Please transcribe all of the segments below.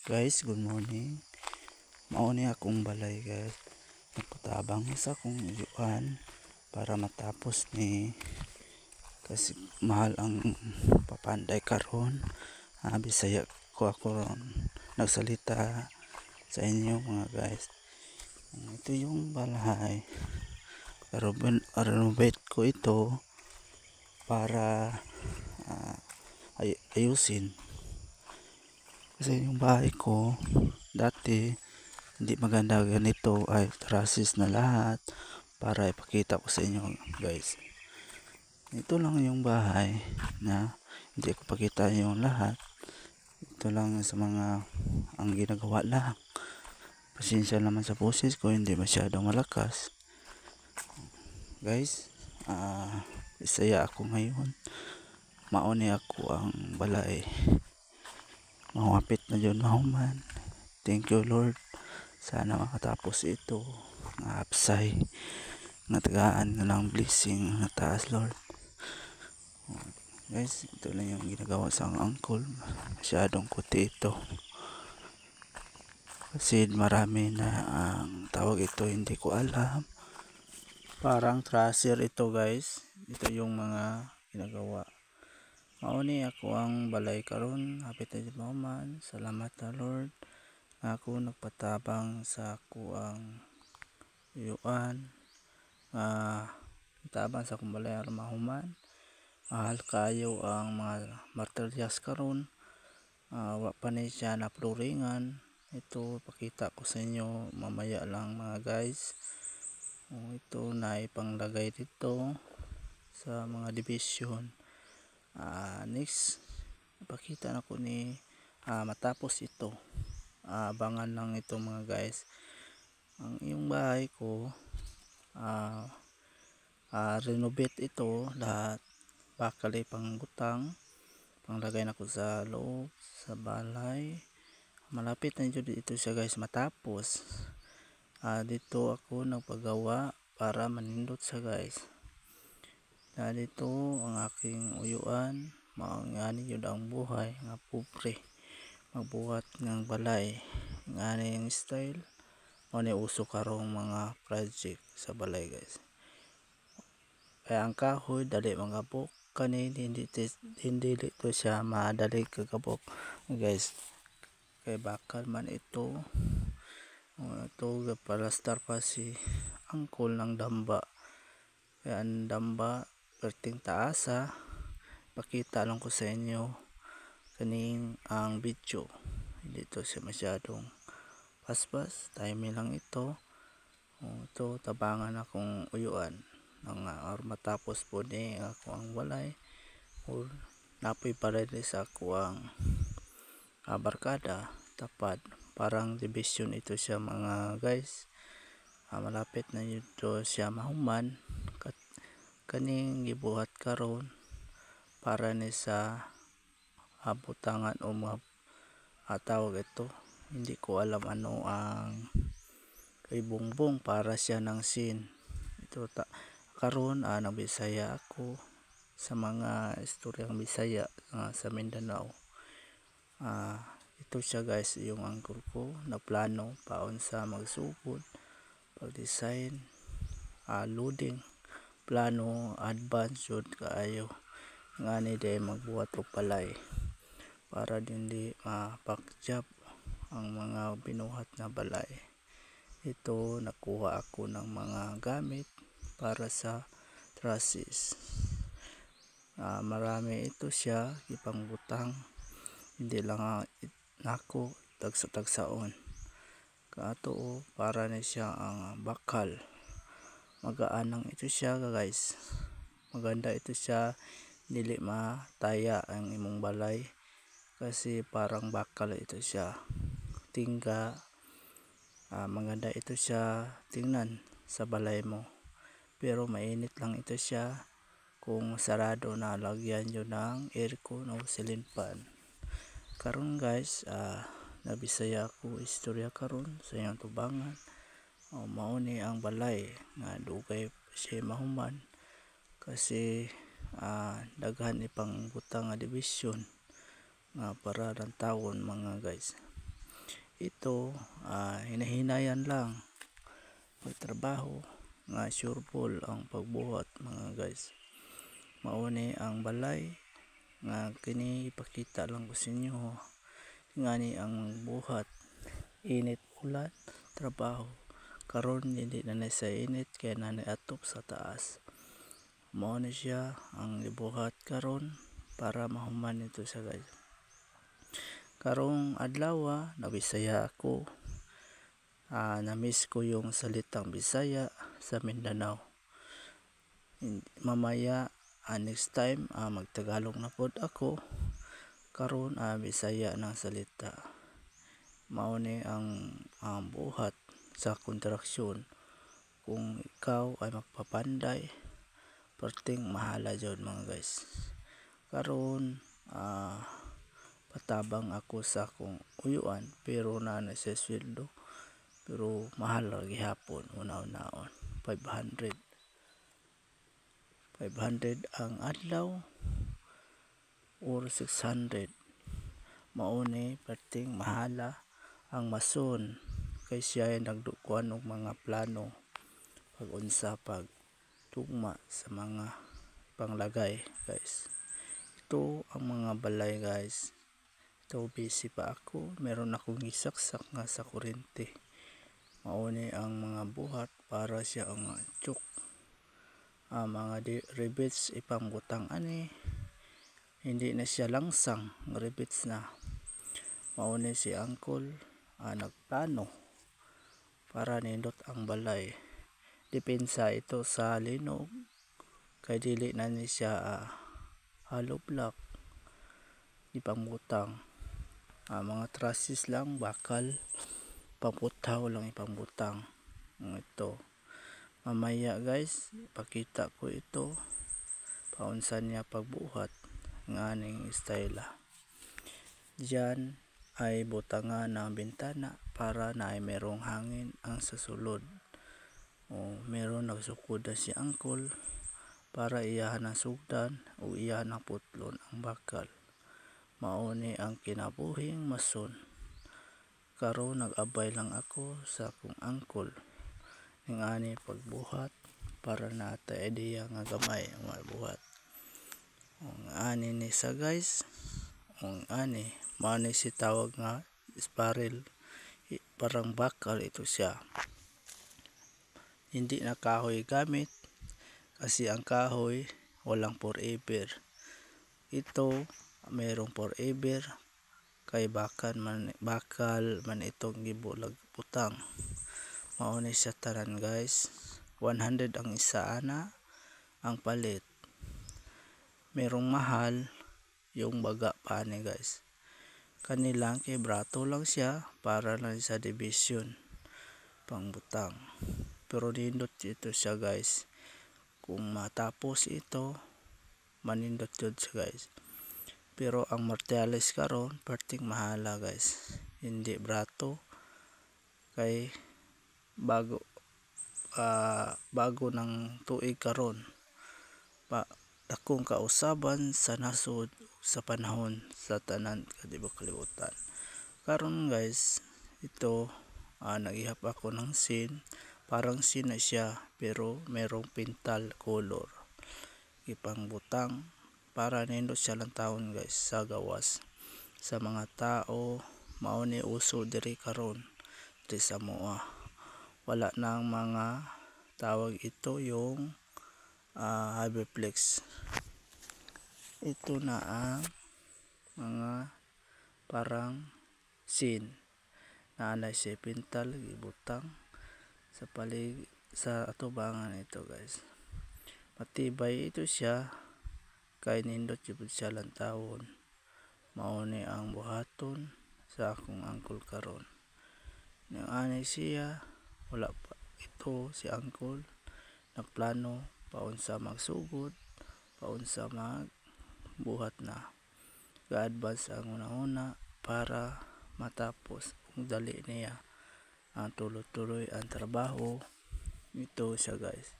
Guys, good morning. Mao ni akong balay guys. Nagpatabang sa akong iyuan para matapos ni kasi mahal ang papanday karon. Bisaya ko ako ron nagsalita sa inyo mga guys. Ito yung balay. Renovate ko ito para ayusin. Kasi yung bahay ko dati hindi maganda ganito ay trusses na lahat para ipakita ko sa inyo guys. Ito lang yung bahay na hindi ko pakita yung lahat. Ito lang sa mga ang ginagawa lang. Pasensya naman sa boses ko, hindi masyadong malakas. Guys, isaya ako ngayon. Mauni ako ang balay. Mawapit na yun mahuman. Thank you Lord. Sana makatapos ito. Nga apsay. Nga tagaan na lang blessing na taas Lord. Guys, ito lang yung ginagawa sa uncle. Masyadong kuti ito. Kasi marami na ang tawag ito, hindi ko alam. Parang tracer ito guys. Ito yung mga ginagawa. Mauni ako ang balay karon. Hapit na di man. Salamat na Lord. Ako nagpatabang sa ako ang iyuan. Tabang sa akong balay aron mahuman. Mahal kayo ang mga materials karon. Wa pa ni siya na floringan. Ito pakita ko sa inyo mamaya lang mga guys. Ito na ipanglagay dito sa mga division. Next ipakita na ko ni matapos ito. Abangan lang ito mga guys. Ang iyong bahay ko renovate ito lahat. Bakal panggutang panglagay na ko sa loob sa balay. Malapit na dito siya guys matapos. Dito ako nagpagawa para manindot sa guys. Dito ang aking uyuan. Maangani yun ang buhay nga pobre. Magbuhat ng balay. Ngani yung style. O ni uso karong mga project sa balay guys. Kaya ang kahoy dali magabok. Kani hindi dito siya madali kagabok guys. Kay bakal man ito. Ito palastar pa si angkol ng damba. Kaya ang damba perting taasa. Pakita lang ko sa inyo kaning ang video. Dito siya masyadong paspas. Time lang ito. Ito tabangan akong uyuan. Or matapos po ni ako ang walay. Or napoy pa rin sa ako ang barkada tapad. Parang division ito siya mga guys. Malapit na ito siya mahuman. Kaning gibuhat karon para ni sa butangan o tawag ito. Hindi ko alam ano ang kay Bongbong para siya ng scene. Ito karon nagbisaya ako sa mga istoryang Bisaya sa Mindanao. Ito siya guys yung angkol ko na plano paon sa magsugod pag-design loading plano advance yun kaayo ngani day magbuhat og palay para dindi mapakjab ang mga binuhat na balay. Ito nakuha ako ng mga gamit para sa trusses. Marami ito siya ipangbutang hindi lang nako tagsa-tagsaon kaato para na siya ang bakal. Magaanang ito siya guys. Maganda ito siya dili mataya ang imong balay kasi parang bakal ito siya. Tingga maganda ito siya tingnan sa balay mo. Pero mainit lang ito siya kung sarado na lagyan nyo ng aircon o ceiling fan. Karon guys nabisaya ko istorya karon sa inyong tubangan. Mao ni ang balay nga dugay siya mahuman kasi daghan ipang butang nga division nga para lang tawon mga guys. ito hinahinayan lang pagtrabaho nga sureball ang pagbuhat mga guys. Mauni ang balay nga kini ipakita lang ko sa inyo ngani ang buhat init ulan trabaho karon hindi na sa init kaya na atop sa taas. Mao ni siya ang gibuhat karon para mahuman ito sa guys. Karong adlaw nabisaya ako, na-miss ko yung salitang Bisaya sa Mindanao. Mamaya next time magtagalog na pod ako, karon Bisaya ng salita. Mao ni ang buhat sa kontraksyon. Kung ikaw ay magpapanday, perting mahala jud mga guys. Karon patabang ako sa akong uyuan pero na sa sweldo, pero mahal ra gihapon una-unaon 500 ang adlaw or 600. Mauni perting mahala ang mason kay siya ay nagdukuan og mga plano pag unsa pag tugma sa mga panglagay guys. Ito ang mga balay guys. Ito busy pa ako, meron akong isaksak nga sa kuryente. Mauni ang mga buhat para siya ang chuk. Mga rivets ipangbutang ani, hindi na siya langsang rivets na. Mauni si uncle nagplano para nindot ang balay. Depensa ito sa linog kay dili na ni siya hollow block ipangbutang. Mga trusses lang bakal paputaw lang ipangbutang. Ito mamaya guys pakita ko ito paunsa niya pagbuhat nga ning style. Diyan ay butangan ng bintana para na ay merong hangin ang sasulod. Meron nagsukod na si uncle para iyahan ang sugdan o iyahan ang putlon ang bakal. Mauni ang kinabuhing mason. Karon nag-abay lang ako sa akong uncle ning ani pagbuhat para natay idea nga gamay ang mabuhat. Ani ni sa guys, ani mao ni si tawag nga spiral, parang bakal ito siya. Hindi na kahoy gamit kasi ang kahoy walang forever. Ito mayroong forever kay bakal man itong gibulag butang. Mao ni siya tanan guys. 100 ang isa ana ang palit. Merong mahal yung baga pa ni guys. Kanilang kay brato lang siya para lang sa division pangbutang. Pero nindot ito siya guys. Kung matapos ito manindot yun siya guys. Pero ang martialis karon perting mahala guys. Hindi brato kay bago ng tuig karon dakong kausaban sa nasod sa panahon sa tanan kalibutan. Karon guys ito naghihap ako ng sin, parang sin na siya pero merong pintal color ipangbutang para nindot siya lang taon guys sa gawas sa mga tao. Mao ni uso diri karon diri sa moa. Wala nang mga tawag ito yung Haberflex. Ito na ang mga parang sin na anay si pintal gibutang sa sa atubangan ito guys. Matibay ito siya kay nindot jud siya lang tawon. Mao ni ang buhaton sa akong uncle karon. Nang anay siya wala pa ito si uncle nagplano paunsa magsugod, paunsa magbuhat na. Ga-advance ang una-una para matapos kung dali niya ang tuloy-tuloy ang trabaho. Ito siya guys.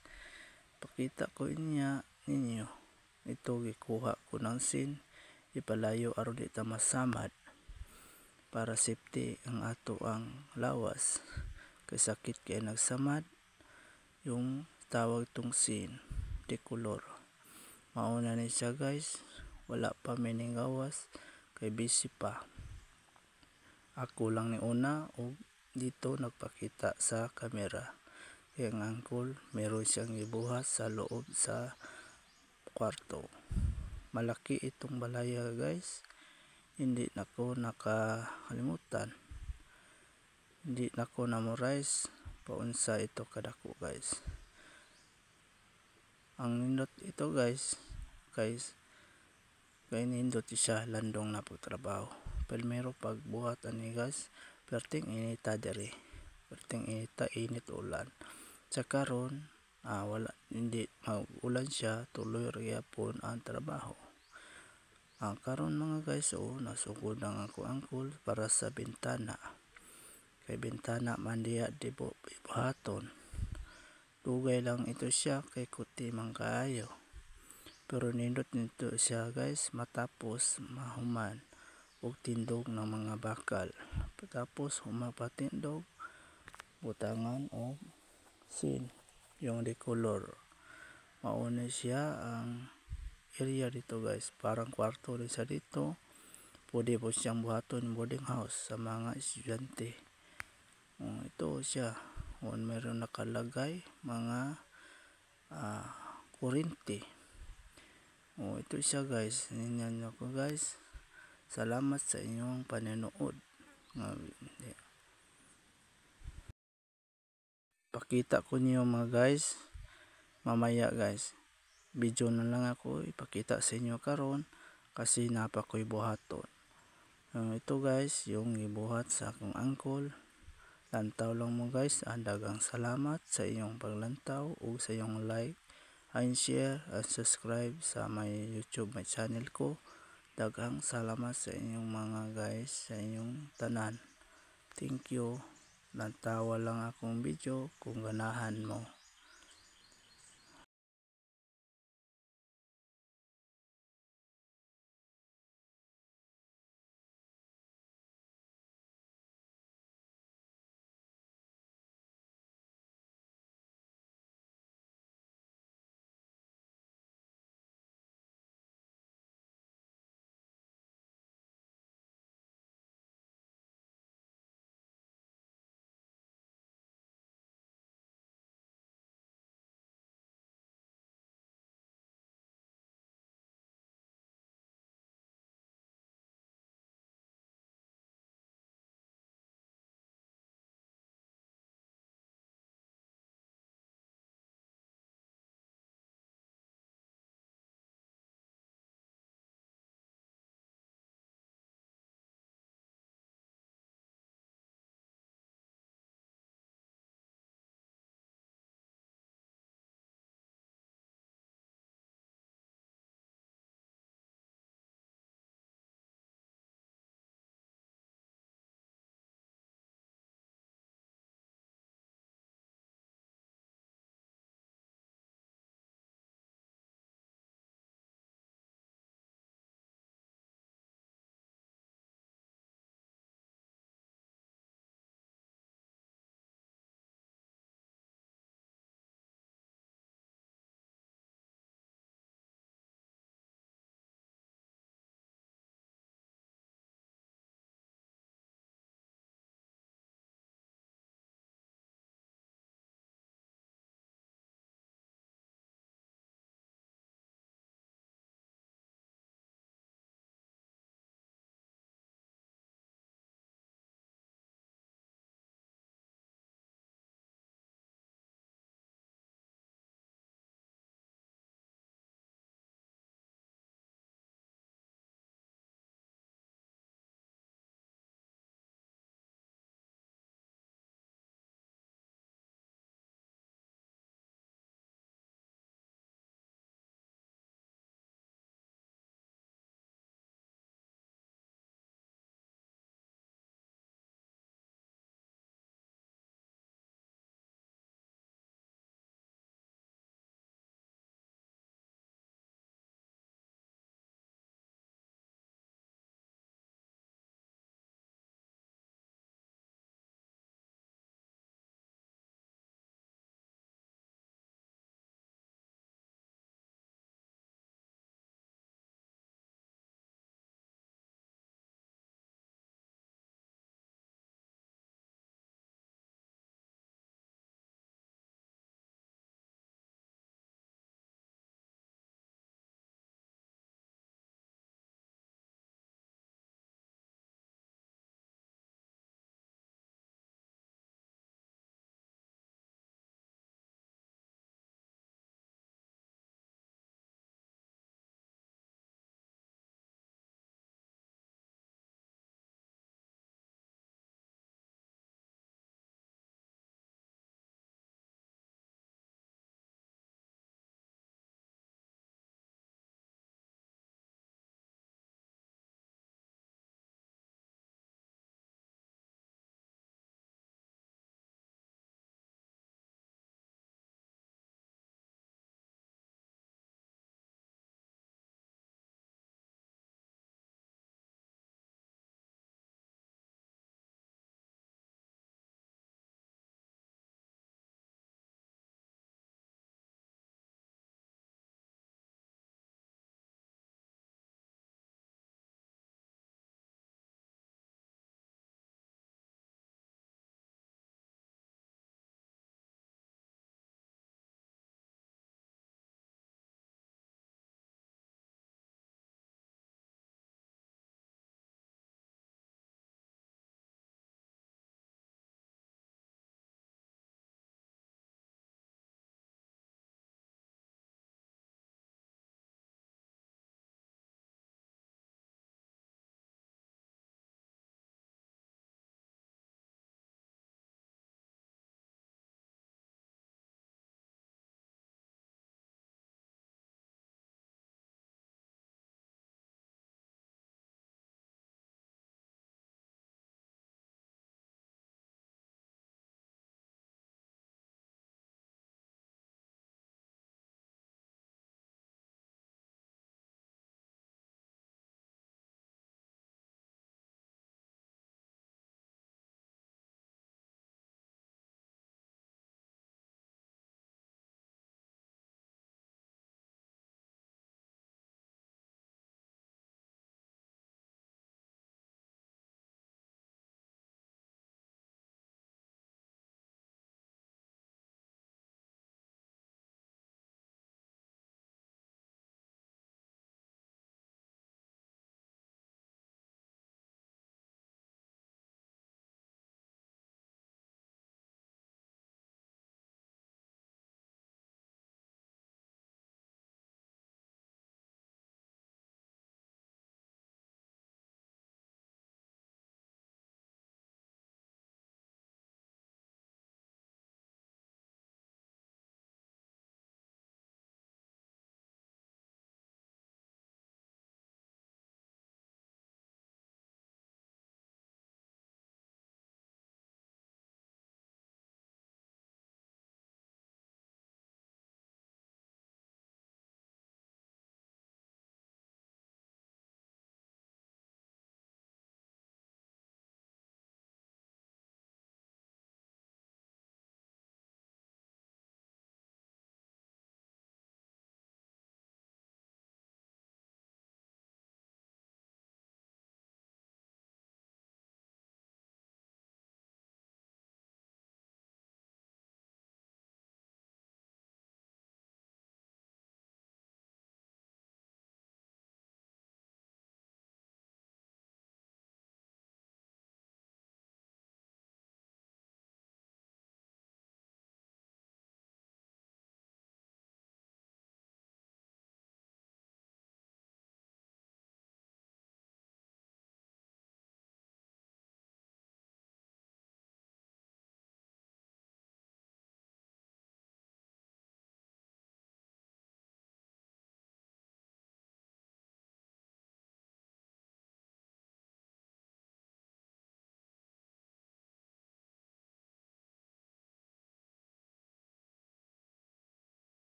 Pakita ko ninyo. Ito gikuha ko ng sin ipalayo aron di ta masamad para safety ang ato ang lawas kay sakit kay nagsamad yung tawag tungsin decolor. Mauna ni siya guys, wala pa mining gawas kay busy pa. Ako lang ni una og dito nagpakita sa kamera. Kaya ang uncle meron siyang gibuhat sa loob sa kwarto. Malaki itong balaya guys, hindi nako nakalimutan, hindi nako memorize paunsa ito kadako guys. Ang nindot ito guys kay nindot siya landong na pagtrabaho. Primero pagbuhat ani guys, perting inita diri, perting inita init ulan. Sa karon wala, hindi mag-ulan siya, tuloy ra gyapon ang trabaho. Ang karon mga guys nasugod ang ako angkol para sa bintana. Kay bintana man diya di buhaton. Dugay lang ito siya kay kuti man kaayo. Pero nindot nito siya guys matapos mahuman og tindog ng mga bakal. Tapos humapatindog butangan og sin yung decolor. Mauna siya ang area dito guys, parang kwarto rin sa dito. Pwede po siyang buhaton boarding house sa mga estudyante. Ito siya, meron nakalagay mga kuryente. Ito siya guys, ninyan ako guys. Salamat sa inyong panonood. Pakita ko niyo mga guys mamaya guys. Video na lang ako ipakita sa inyo karon kasi napa ko'y buhaton. Ito guys yung gibuhat sa akong uncle. Lantaw lang mo guys. Daghang salamat sa inyong paglantaw o sa inyong like and share and subscribe sa my YouTube my channel ko. Daghang salamat sa inyong mga guys, sa inyong tanan. Thank you. Lantawa lang akong video kung ganahan mo.